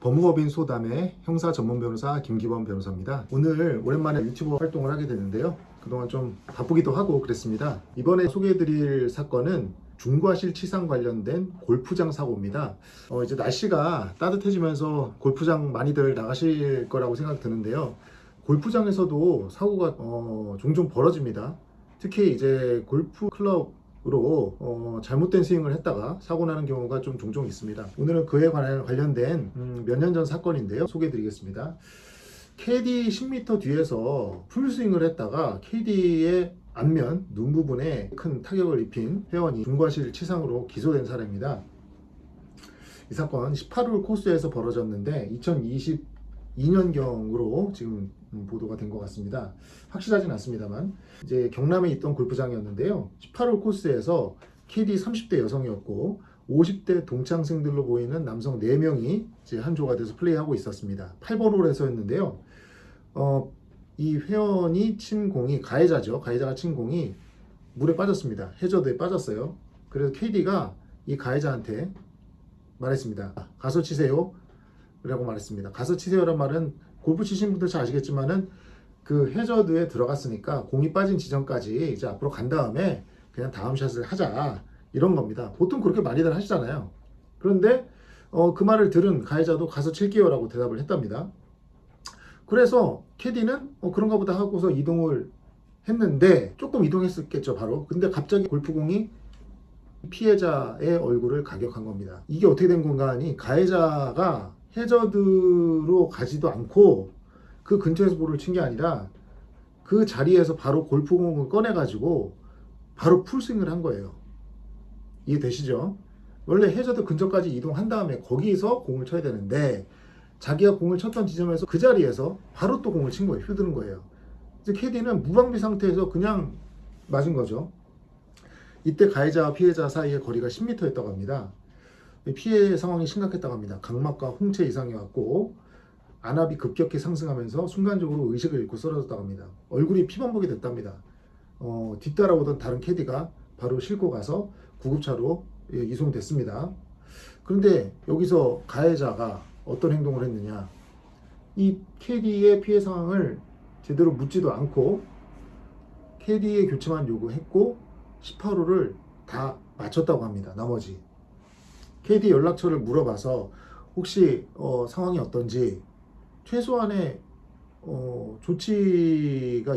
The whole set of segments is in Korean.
법무법인 소담의 형사 전문 변호사 김기범 변호사입니다. 오늘 오랜만에 유튜버 활동을 하게 되는데요. 그동안 좀 바쁘기도 하고 그랬습니다. 이번에 소개해드릴 사건은 중과실치상 관련된 골프장 사고입니다. 이제 날씨가 따뜻해지면서 골프장 많이들 나가실 거라고 생각 드는데요. 골프장에서도 사고가 종종 벌어집니다. 특히 이제 골프 클럽으로 잘못된 스윙을 했다가 사고 나는 경우가 좀 종종 있습니다. 오늘은 그에 관련된 몇 년 전 사건인데요. 소개해 드리겠습니다. 캐디 10m 뒤에서 풀스윙을 했다가 캐디의 앞면 눈 부분에 큰 타격을 입힌 회원이 중과실치상으로 기소된 사례입니다. 이 사건 18홀 코스에서 벌어졌는데 2022년경으로 지금 보도가 된 것 같습니다. 확실하진 않습니다만 이제 경남에 있던 골프장이었는데요. 18홀 코스에서 캐디 30대 여성이었고 50대 동창생들로 보이는 남성 4명이 이제 한 조가 돼서 플레이하고 있었습니다. 8번 홀에서였는데요. 이 회원이 친 공이 가해자죠. 가해자가 친 공이 물에 빠졌습니다. 해저드에 빠졌어요. 그래서 캐디가 이 가해자한테 말했습니다. 가서 치세요 라고 말했습니다. 가서 치세요란 말은 골프 치신 분들 잘 아시겠지만은 그 해저드에 들어갔으니까 공이 빠진 지점까지 이제 앞으로 간 다음에 그냥 다음 샷을 하자 이런 겁니다. 보통 그렇게 많이들 하시잖아요. 그런데 그 말을 들은 가해자도 가서 칠게요 라고 대답을 했답니다. 그래서 캐디는 그런가 보다 하고서 이동을 했는데 조금 이동했었겠죠 바로. 근데 갑자기 골프공이 피해자의 얼굴을 가격한 겁니다. 이게 어떻게 된 건가 하니 가해자가 해저드로 가지도 않고 그 근처에서 볼을 친 게 아니라 그 자리에서 바로 골프공을 꺼내 가지고 바로 풀스윙을 한 거예요. 이해되시죠? 원래 해저드 근처까지 이동한 다음에 거기서 공을 쳐야 되는데 자기가 공을 쳤던 지점에서 그 자리에서 바로 또 공을 친 거예요. 휘두른 거예요. 이제 캐디는 무방비 상태에서 그냥 맞은 거죠. 이때 가해자와 피해자 사이의 거리가 10m였다고 합니다. 피해 상황이 심각했다고 합니다. 각막과 홍채 이상이 왔고 안압이 급격히 상승하면서 순간적으로 의식을 잃고 쓰러졌다고 합니다. 얼굴이 피범벅이 됐답니다. 뒤따라오던 다른 캐디가 바로 싣고 가서 구급차로 이송됐습니다. 그런데 여기서 가해자가 어떤 행동을 했느냐, 이 캐디의 피해 상황을 제대로 묻지도 않고 캐디의 교체만 요구했고 18홀을 다 마쳤다고 합니다. 나머지 캐디 연락처를 물어봐서 혹시 상황이 어떤지 최소한의 조치가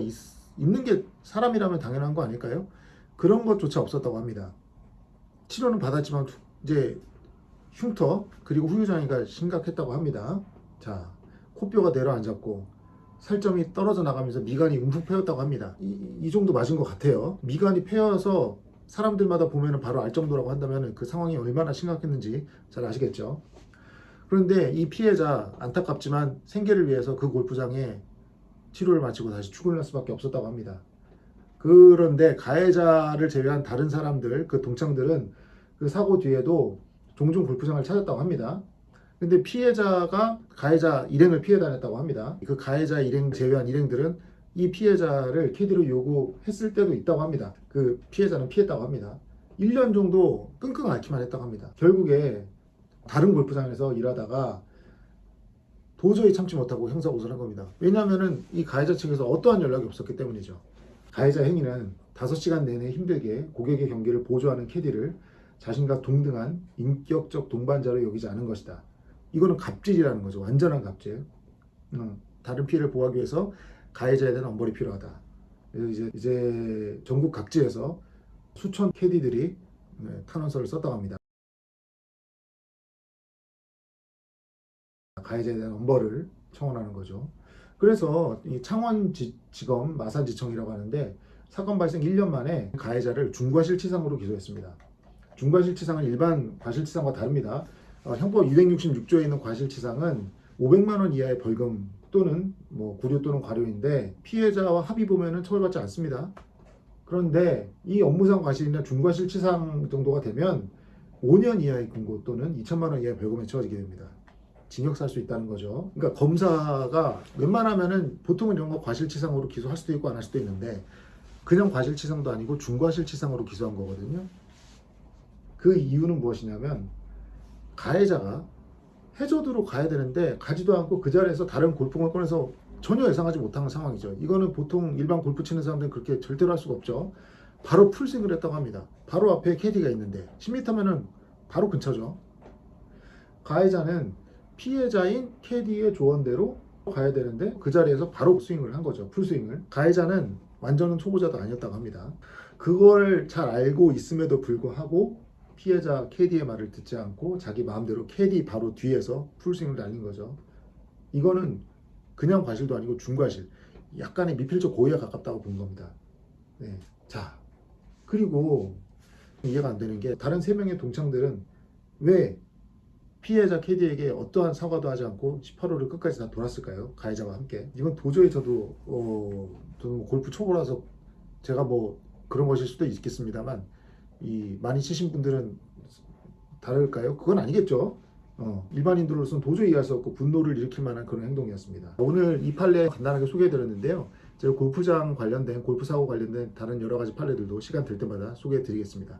있는 게 사람이라면 당연한 거 아닐까요? 그런 것조차 없었다고 합니다. 치료는 받았지만 이제 흉터 그리고 후유장애가 심각했다고 합니다. 자, 코뼈가 내려앉았고 살점이 떨어져 나가면서 미간이 움푹 패였다고 합니다. 이 정도 맞은 것 같아요. 미간이 패여서 사람들마다 보면 바로 알 정도라고 한다면 그 상황이 얼마나 심각했는지 잘 아시겠죠. 그런데 이 피해자 안타깝지만 생계를 위해서 그 골프장에 치료를 마치고 다시 출근할 수밖에 없었다고 합니다. 그런데 가해자를 제외한 다른 사람들, 그 동창들은 그 사고 뒤에도 종종 골프장을 찾았다고 합니다. 근데 피해자가 가해자 일행을 피해 다녔다고 합니다. 그 가해자 일행 제외한 일행들은 이 피해자를 캐디로 요구했을 때도 있다고 합니다. 그 피해자는 피했다고 합니다. 1년 정도 끙끙 앓기만 했다고 합니다. 결국에 다른 골프장에서 일하다가 도저히 참지 못하고 형사고소를 한 겁니다. 왜냐하면 이 가해자 측에서 어떠한 연락이 없었기 때문이죠. 가해자 행위는 5시간 내내 힘들게 고객의 경기를 보조하는 캐디를 자신과 동등한 인격적 동반자로 여기지 않은 것이다. 이거는 갑질이라는 거죠. 완전한 갑질. 다른 피해를 보호하기 위해서 가해자에 대한 엄벌이 필요하다. 그래서 이제 전국 각지에서 수천 캐디들이 탄원서를 썼다고 합니다. 가해자에 대한 엄벌을 청원하는 거죠. 그래서 이 창원지검 마산지청이라고 하는데 사건 발생 1년 만에 가해자를 중과실치상으로 기소했습니다. 중과실치상은 일반 과실치상과 다릅니다. 형법 266조에 있는 과실치상은 500만 원 이하의 벌금 또는 구류 또는 과료인데 피해자와 합의 보면은 처벌받지 않습니다. 그런데 이 업무상 과실이나 중과실치상 정도가 되면 5년 이하의 금고 또는 2천만 원 이하의 벌금에 처해지게 됩니다. 징역 살 수 있다는 거죠. 그러니까 검사가 웬만하면은 보통은 이런 거 과실치상으로 기소할 수도 있고 안 할 수도 있는데 그냥 과실치상도 아니고 중과실치상으로 기소한 거거든요. 그 이유는 무엇이냐면 가해자가 해저드로 가야 되는데 가지도 않고 그 자리에서 다른 골프공을 꺼내서 전혀 예상하지 못한 상황이죠. 이거는 보통 일반 골프 치는 사람들은 그렇게 절대로 할 수가 없죠. 바로 풀스윙을 했다고 합니다. 바로 앞에 캐디가 있는데 10m면은 바로 근처죠. 가해자는 피해자인 캐디의 조언대로 가야 되는데 그 자리에서 바로 스윙을 한 거죠. 풀스윙을. 가해자는 완전한 초보자도 아니었다고 합니다. 그걸 잘 알고 있음에도 불구하고 피해자 캐디의 말을 듣지 않고 자기 마음대로 캐디 바로 뒤에서 풀스윙을 날린 거죠. 이거는 그냥 과실도 아니고 중과실, 약간의 미필적 고의에 가깝다고 본 겁니다. 네. 자, 그리고 이해가 안 되는 게 다른 3명의 동창들은 왜 피해자 캐디에게 어떠한 사과도 하지 않고 18홀을 끝까지 다 돌았을까요? 가해자와 함께. 이건 도저히 저는 뭐 골프 초보라서 제가 뭐 그런 것일 수도 있겠습니다만 이 많이 치신 분들은 다를까요? 그건 아니겠죠. 일반인들로서는 도저히 이해할 수 없고 분노를 일으킬 만한 그런 행동이었습니다. 오늘 이 판례 간단하게 소개해드렸는데요. 제가 골프장 관련된 골프 사고 관련된 다른 여러 가지 판례들도 시간 될 때마다 소개해드리겠습니다.